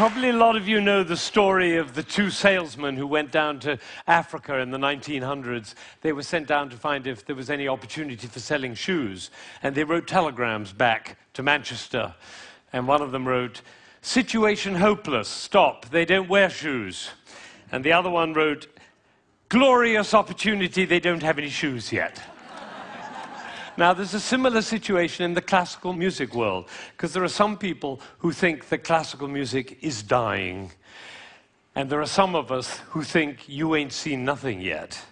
Probably a lot of you know the story of the two salesmen who went down to Africa in the 1900s. They were sent down to find if there was any opportunity for selling shoes. And they wrote telegrams back to Manchester. And one of them wrote, "Situation hopeless, stop, they don't wear shoes." And the other one wrote, "Glorious opportunity, they don't have any shoes yet." Now, there's a similar situation in the classical music world, because there are some people who think that classical music is dying, and there are some of us who think you ain't seen nothing yet.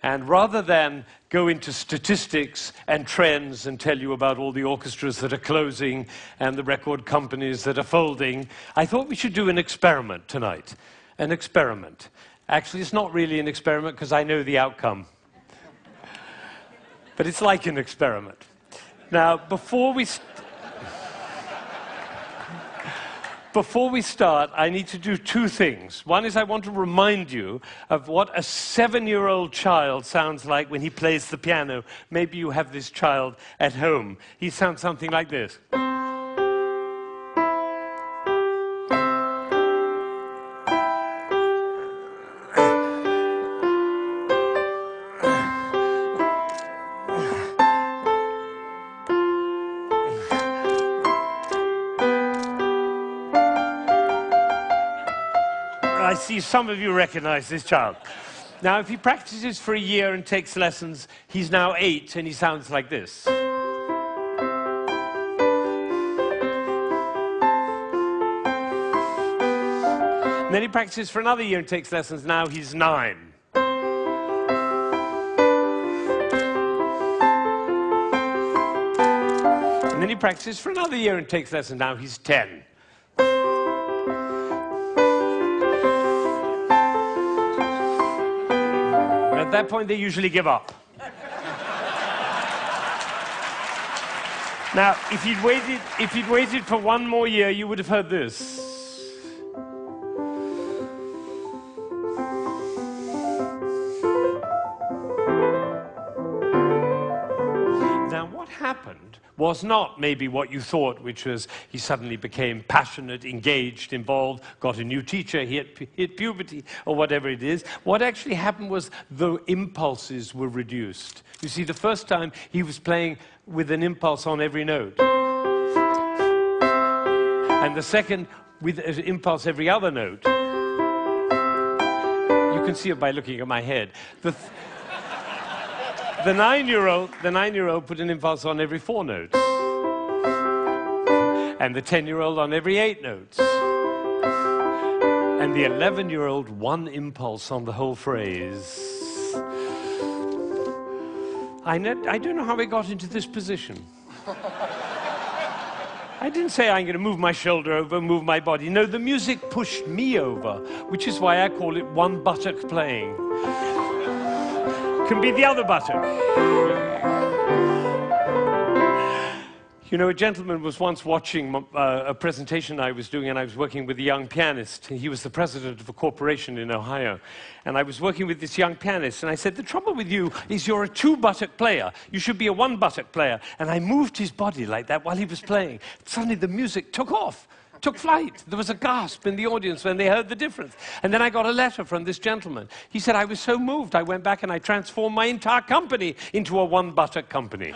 And rather than go into statistics and trends and tell you about all the orchestras that are closing and the record companies that are folding, I thought we should do an experiment tonight. An experiment. Actually, it's not really an experiment because I know the outcome. But it's like an experiment. Now, before we start, I need to do two things. One is I want to remind you of what a 7-year-old child sounds like when he plays the piano. Maybe you have this child at home. He sounds something like this. I see some of you recognize this child. Now, if he practices for a year and takes lessons, he's now 8 and he sounds like this. And then he practices for another year and takes lessons, now he's 9. And then he practices for another year and takes lessons, now he's 10. At that point, they usually give up. Now, if he'd waited for one more year, you would have heard this. Now, what happened was not maybe what you thought, which was he suddenly became passionate, engaged, involved, got a new teacher, he hit puberty, or whatever it is. What actually happened was the impulses were reduced. You see, the first time he was playing with an impulse on every note. And the second, with an impulse every other note. You can see it by looking at my head. The 9-year-old put an impulse on every 4 notes. And the 10-year-old on every 8 notes. And the 11-year-old 1 impulse on the whole phrase. I don't know how I got into this position. I didn't say I'm going to move my shoulder over, move my body. No, the music pushed me over, which is why I call it one buttock playing. Can be the other buttock. You know, a gentleman was once watching a presentation I was doing, and I was working with a young pianist. He was the president of a corporation in Ohio. And I was working with this young pianist, and I said, the trouble with you is you're a 2-buttock player. You should be a 1-buttock player. And I moved his body like that while he was playing. Suddenly the music took off. Took flight. There was a gasp in the audience when they heard the difference. And then I got a letter from this gentleman. He said, I was so moved, I went back and I transformed my entire company into a 1-buttock company.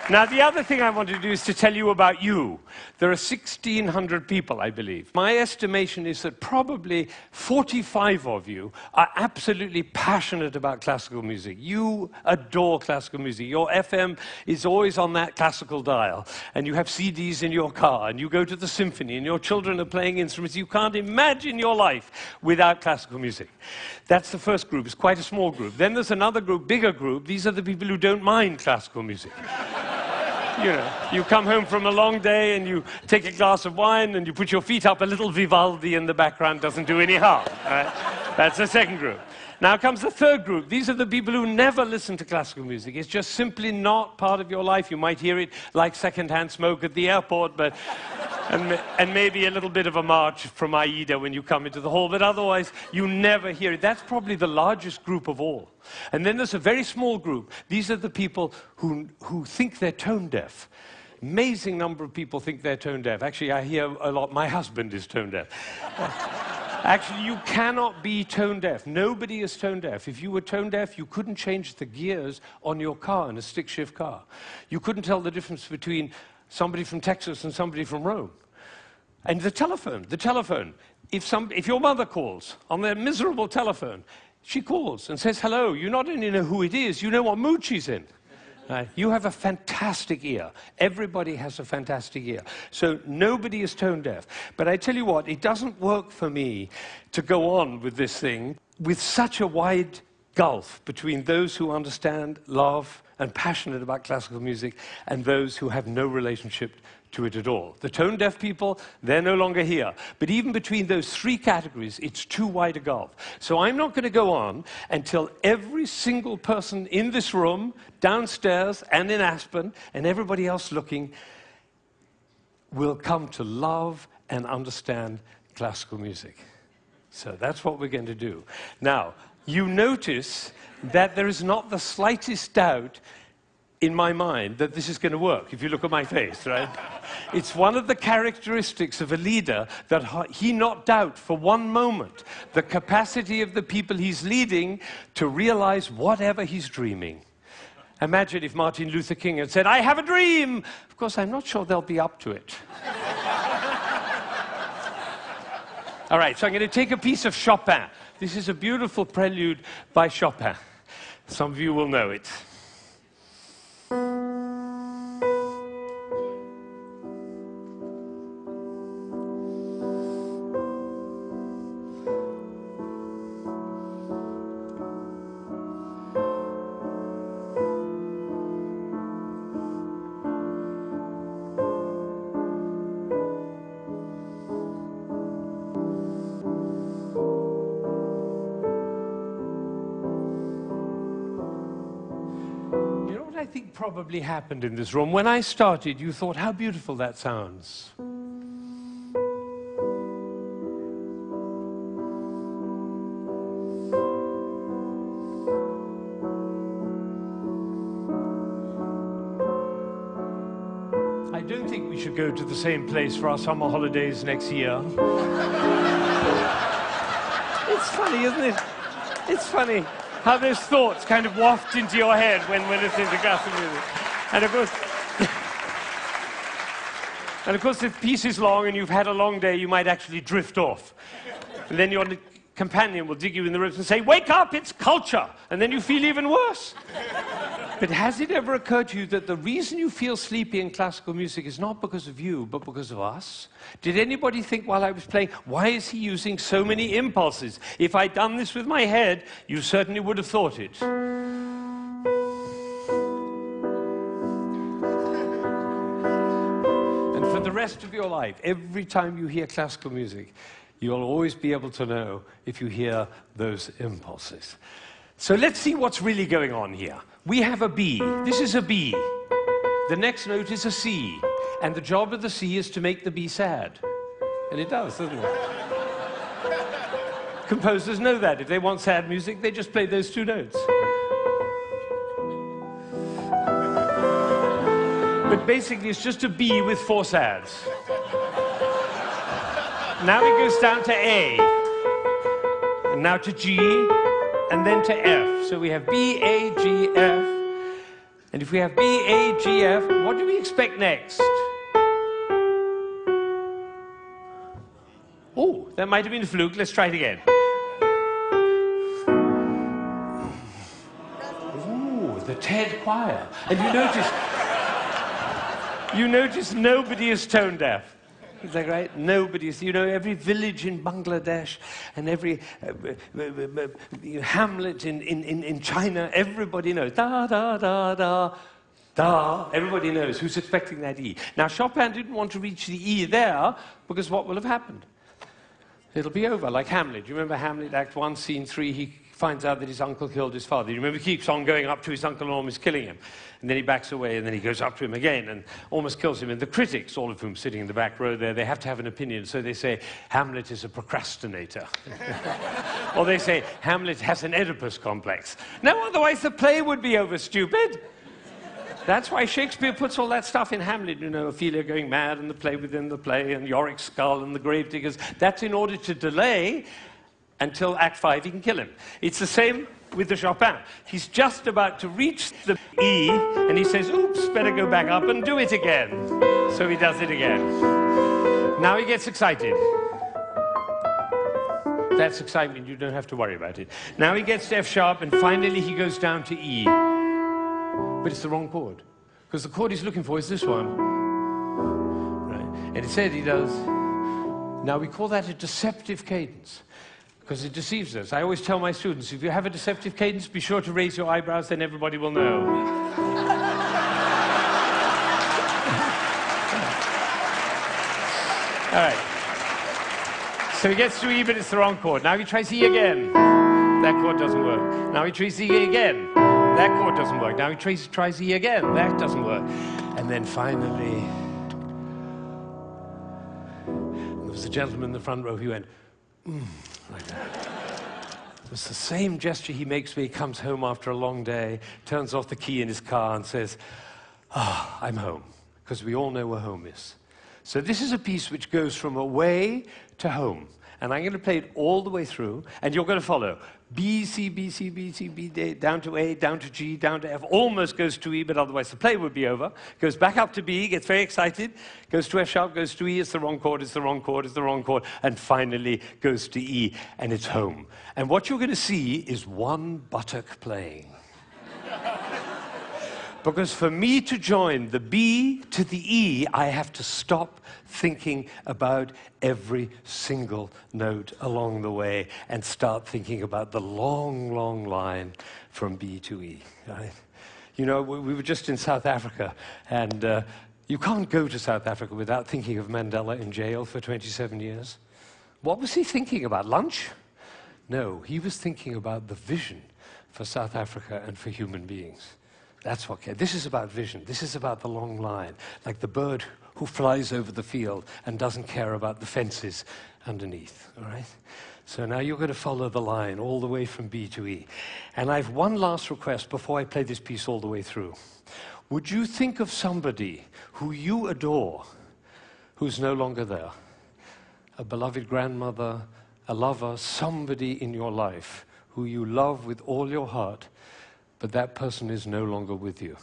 Now, the other thing I want to do is to tell you about you. There are 1,600 people, I believe. My estimation is that probably 45 of you are absolutely passionate about classical music. You adore classical music. Your FM is always on that classical dial. And you have CDs in your car, and you go to the symphony, and your children are playing instruments. You can't imagine your life without classical music. That's the first group. It's quite a small group. Then there's another group, bigger group. These are the people who don't mind classical music. You know, you come home from a long day and you take a glass of wine and you put your feet up, a little Vivaldi in the background doesn't do any harm. Right? That's the second group. Now comes the third group. These are the people who never listen to classical music. It's just simply not part of your life. You might hear it like secondhand smoke at the airport, but and maybe a little bit of a march from Aida when you come into the hall, but otherwise you never hear it. That's probably the largest group of all. And then there's a very small group. These are the people who think they're tone deaf. Amazing number of people think they're tone deaf. Actually, I hear a lot, my husband is tone deaf. Actually, you cannot be tone deaf. Nobody is tone deaf. If you were tone deaf, you couldn't change the gears on your car in a stick-shift car. You couldn't tell the difference between somebody from Texas and somebody from Rome. And the telephone. If your mother calls on their miserable telephone, she calls and says hello. You not only know who it is, you know what mood she's in. You have a fantastic ear. Everybody has a fantastic ear. So nobody is tone deaf. But I tell you what, it doesn't work for me to go on with this thing with such a wide gulf between those who understand, love, and passionate about classical music and those who have no relationship to it at all. The tone-deaf people, they're no longer here. But even between those three categories, it's too wide a gulf. So I'm not going to go on until every single person in this room, downstairs and in Aspen, and everybody else looking, will come to love and understand classical music. So that's what we're going to do. Now, you notice that there is not the slightest doubt in my mind that this is going to work, if you look at my face, right? It's one of the characteristics of a leader that he not doubt for one moment the capacity of the people he's leading to realize whatever he's dreaming. Imagine if Martin Luther King had said, "I have a dream." Of course, I'm not sure they'll be up to it. All right, so I'm going to take a piece of Chopin. This is a beautiful prelude by Chopin. Some of you will know it. I think probably happened in this room. When I started, you thought, how beautiful that sounds. I don't think we should go to the same place for our summer holidays next year. It's funny, isn't it? It's funny how those thoughts kind of waft into your head when listening to classical music. And of course, if the piece is long and you've had a long day, you might actually drift off. And then your companion will dig you in the ribs and say, "Wake up, it's culture!" And then you feel even worse. But has it ever occurred to you that the reason you feel sleepy in classical music is not because of you, but because of us? Did anybody think while I was playing, why is he using so many impulses? If I'd done this with my head, you certainly would have thought it. And for the rest of your life, every time you hear classical music, you'll always be able to know if you hear those impulses. So let's see what's really going on here. We have a B. This is a B. The next note is a C. And the job of the C is to make the B sad. And it does, doesn't it? Composers know that. If they want sad music, they just play those two notes. But basically, it's just a B with four sads. Now it goes down to A. And now to G. And then to F. So we have B, A, G, F. And if we have B, A, G, F, what do we expect next? Oh, that might have been a fluke. Let's try it again. Ooh, the TED choir. And you notice nobody is tone deaf. Is that right? Nobody's, every village in Bangladesh and every hamlet in China, everybody knows. Da, da, da, da, da. Everybody knows who's expecting that E. Now, Chopin didn't want to reach the E there because what will have happened? It'll be over, like Hamlet. Do you remember Hamlet, Act 1, Scene 3? He finds out that his uncle killed his father. You remember he keeps on going up to his uncle and almost killing him. And then he backs away, and then he goes up to him again and almost kills him. And the critics, all of whom sitting in the back row there, they have to have an opinion. So they say, Hamlet is a procrastinator. Or they say, Hamlet has an Oedipus complex. No, otherwise the play would be over, stupid. That's why Shakespeare puts all that stuff in Hamlet, you know, Ophelia going mad and the play within the play and Yorick's skull and the gravediggers. That's in order to delay until Act 5 he can kill him. It's the same with the Chopin. He's just about to reach the E and he says, oops, better go back up and do it again. So he does it again. Now he gets excited. That's excitement, you don't have to worry about it. Now he gets to F sharp and finally he goes down to E. But it's the wrong chord. Because the chord he's looking for is this one. Right? And instead he does. Now we call that a deceptive cadence. Because it deceives us. I always tell my students, if you have a deceptive cadence, be sure to raise your eyebrows, then everybody will know. All right. So he gets to E, but it's the wrong chord. Now he tries E again. That chord doesn't work. Now he tries E again. That chord doesn't work. Now he tries E again. That doesn't work. And then finally, there was a gentleman in the front row who went, like that. It was the same gesture he makes when he comes home after a long day, turns off the key in his car and says, I'm home. Because we all know where home is. So this is a piece which goes from away to home. And I'm going to play it all the way through, and you're going to follow. B, C, B, C, B, C, B, D, down to A, down to G, down to F, almost goes to E, but otherwise the play would be over. Goes back up to B, gets very excited, goes to F sharp, goes to E, it's the wrong chord, it's the wrong chord, it's the wrong chord, and finally goes to E, and it's home. And what you're going to see is one buttock playing. Because for me to join the B to the E, I have to stop thinking about every single note along the way and start thinking about the long, long line from B to E. Right? You know, we were just in South Africa, and you can't go to South Africa without thinking of Mandela in jail for 27 years. What was he thinking about? Lunch? No, he was thinking about the vision for South Africa and for human beings. That's what this is about vision. This is about the long line, like the bird who flies over the field and doesn't care about the fences underneath, all right? So now you're going to follow the line all the way from B to E. And I have one last request before I play this piece all the way through. Would you think of somebody who you adore who's no longer there? A beloved grandmother, a lover, somebody in your life who you love with all your heart, but that person is no longer with you.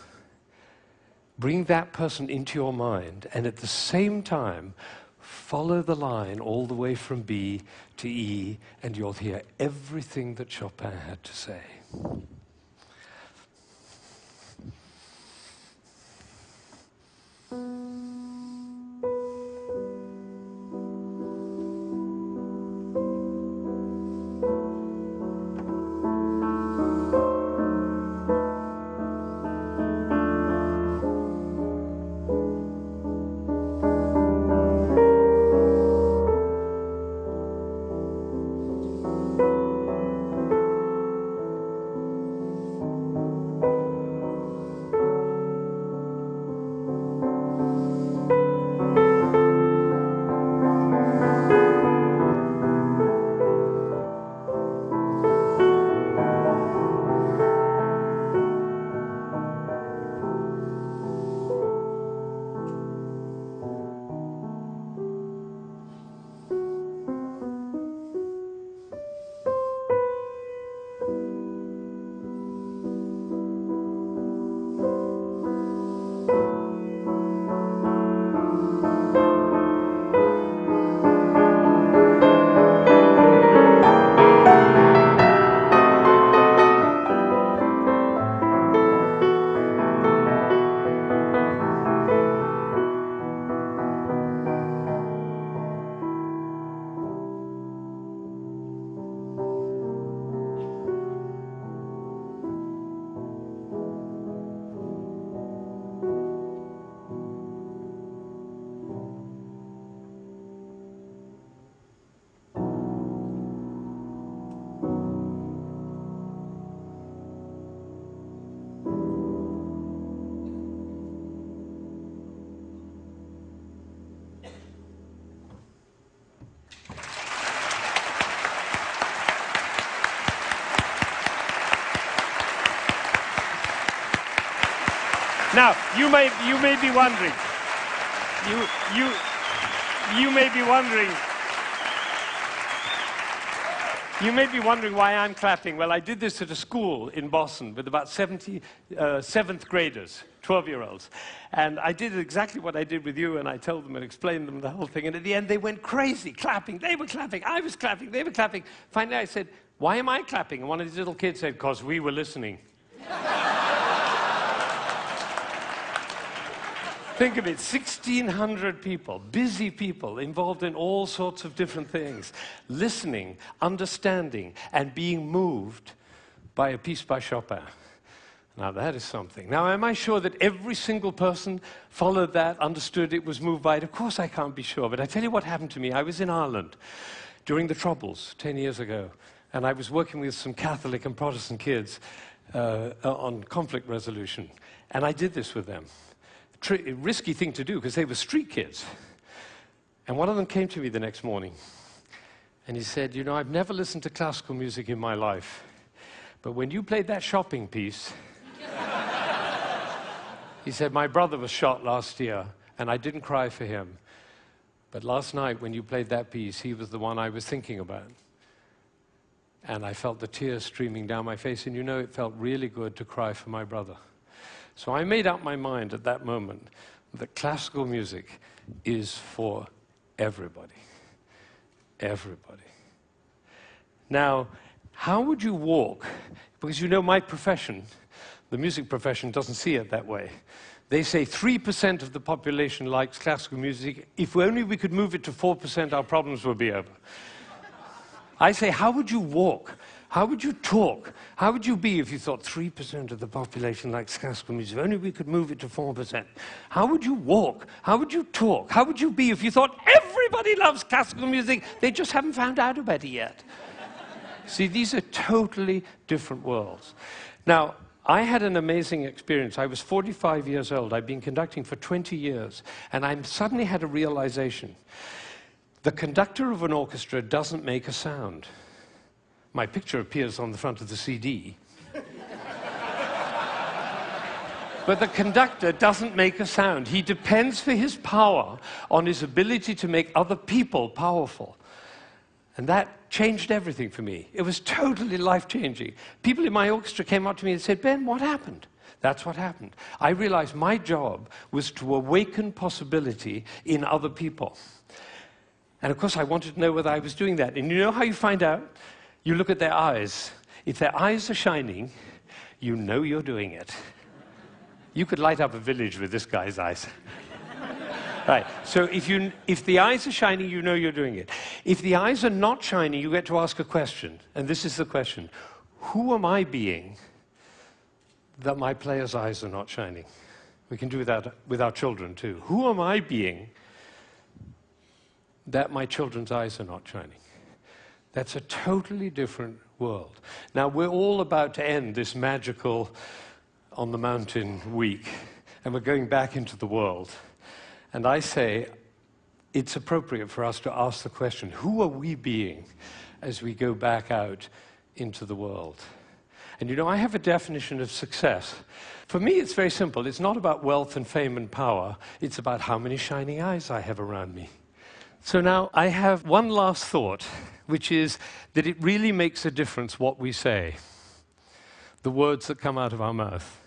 Bring that person into your mind, and at the same time, follow the line all the way from B to E, and you'll hear everything that Chopin had to say. Now, you may be wondering, you may be wondering, why I'm clapping. Well, I did this at a school in Boston with about 70 seventh graders, 12-year-olds. And I did exactly what I did with you, and I told them and explained them the whole thing. And at the end, they went crazy, clapping. They were clapping, I was clapping, they were clapping. Finally, I said, why am I clapping? And one of these little kids said, because we were listening. Think of it, 1,600 people, busy people, involved in all sorts of different things, listening, understanding, and being moved by a piece by Chopin. Now, that is something. Now, am I sure that every single person followed that, understood it, was moved by it? Of course I can't be sure, but I tell you what happened to me. I was in Ireland during the Troubles 10 years ago, and I was working with some Catholic and Protestant kids on conflict resolution, and I did this with them. Risky thing to do, because they were street kids. And one of them came to me the next morning, and he said, you know, I've never listened to classical music in my life, but when you played that shopping piece, he said, my brother was shot last year, and I didn't cry for him. But last night, when you played that piece, he was the one I was thinking about. And I felt the tears streaming down my face, and you know, it felt really good to cry for my brother. So I made up my mind at that moment that classical music is for everybody. Everybody. Now, how would you walk? Because you know my profession, the music profession, doesn't see it that way. They say 3% of the population likes classical music. If only we could move it to 4%, our problems would be over. I say, how would you walk? How would you talk? How would you be if you thought 3% of the population likes classical music? If only we could move it to 4%. How would you walk? How would you talk? How would you be if you thought everybody loves classical music? They just haven't found out about it yet. See, these are totally different worlds. Now, I had an amazing experience. I was 45 years old. I'd been conducting for 20 years, and I suddenly had a realization. The conductor of an orchestra doesn't make a sound. My picture appears on the front of the CD. But the conductor doesn't make a sound. He depends for his power on his ability to make other people powerful. And that changed everything for me. It was totally life-changing. People in my orchestra came up to me and said, Ben, what happened? That's what happened. I realized my job was to awaken possibility in other people. And of course, I wanted to know whether I was doing that. And you know how you find out? You look at their eyes. If their eyes are shining, you know you're doing it. You could light up a village with this guy's eyes. Right, so if the eyes are shining, you know you're doing it. If the eyes are not shining, you get to ask a question. And this is the question. Who am I being that my player's eyes are not shining? We can do that with our children too. Who am I being that my children's eyes are not shining? That's a totally different world. Now, we're all about to end this magical on the mountain week, and we're going back into the world. And I say it's appropriate for us to ask the question, who are we being as we go back out into the world? And you know, I have a definition of success. For me, it's very simple. It's not about wealth and fame and power. It's about how many shining eyes I have around me. So now I have one last thought, which is that it really makes a difference what we say, the words that come out of our mouth.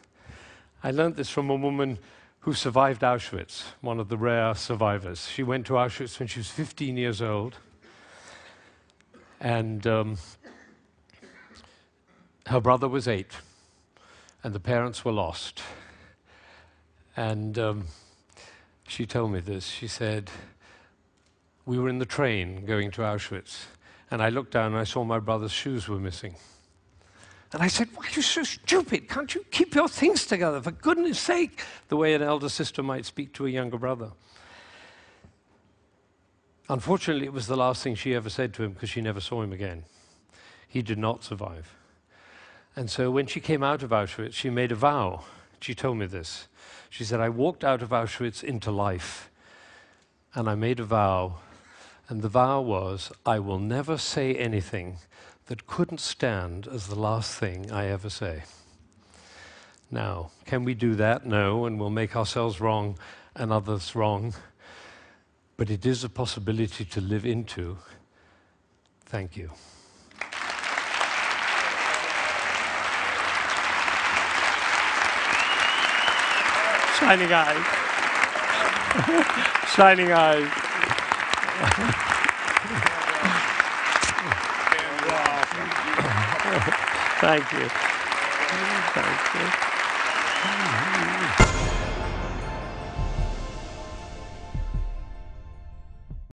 I learned this from a woman who survived Auschwitz, one of the rare survivors. She went to Auschwitz when she was 15 years old, and her brother was 8, and the parents were lost. And she told me this. She said, we were in the train going to Auschwitz, and I looked down and I saw my brother's shoes were missing. And I said, why are you so stupid? Can't you keep your things together, for goodness sake? The way an elder sister might speak to a younger brother. Unfortunately, it was the last thing she ever said to him, because she never saw him again. He did not survive. And so when she came out of Auschwitz, she made a vow. She told me this. She said, I walked out of Auschwitz into life, and I made a vow. And the vow was, I will never say anything that couldn't stand as the last thing I ever say. Now, can we do that? No, and we'll make ourselves wrong and others wrong. But it is a possibility to live into. Thank you. Shining eyes. Shining eyes. Thank you. Thank you.